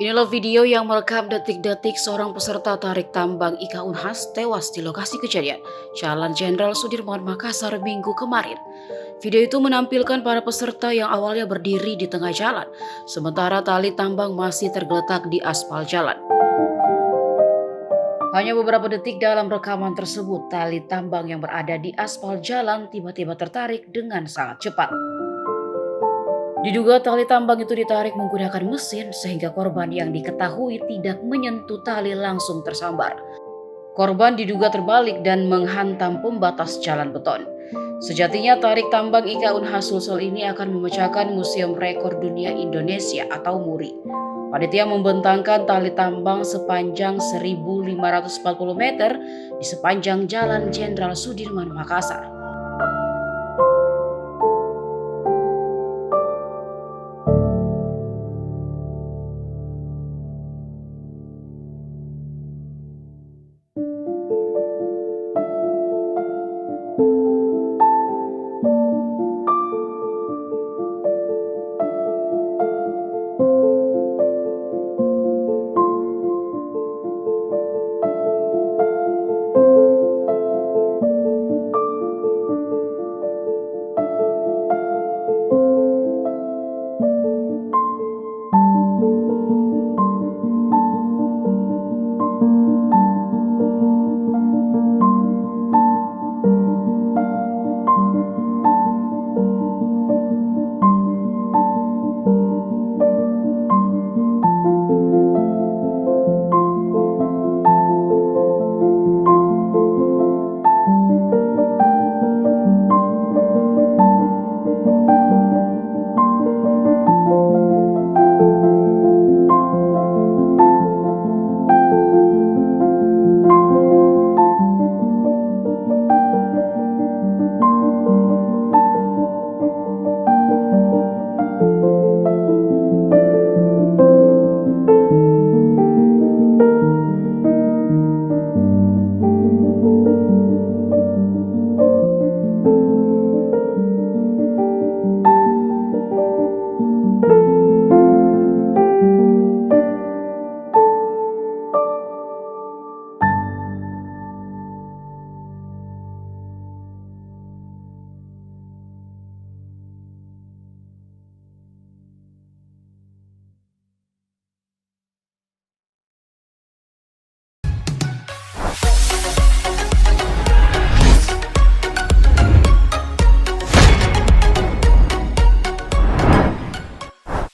Inilah video yang merekam detik-detik seorang peserta tarik tambang Ika Unhas tewas di lokasi kejadian, Jalan Jenderal Sudirman, Makassar, Minggu kemarin. Video itu menampilkan para peserta yang awalnya berdiri di tengah jalan, sementara tali tambang masih tergeletak di aspal jalan. Hanya beberapa detik dalam rekaman tersebut, tali tambang yang berada di aspal jalan tiba-tiba tertarik dengan sangat cepat. Diduga tali tambang itu ditarik menggunakan mesin sehingga korban yang diketahui tidak menyentuh tali langsung tersambar. Korban diduga terbalik dan menghantam pembatas jalan beton. Sejatinya tarik tambang Ika Unhas Sulsel ini akan memecahkan Museum Rekor Dunia Indonesia atau MURI. Panitia membentangkan tali tambang sepanjang 1.540 meter di sepanjang Jalan Jenderal Sudirman, Makassar.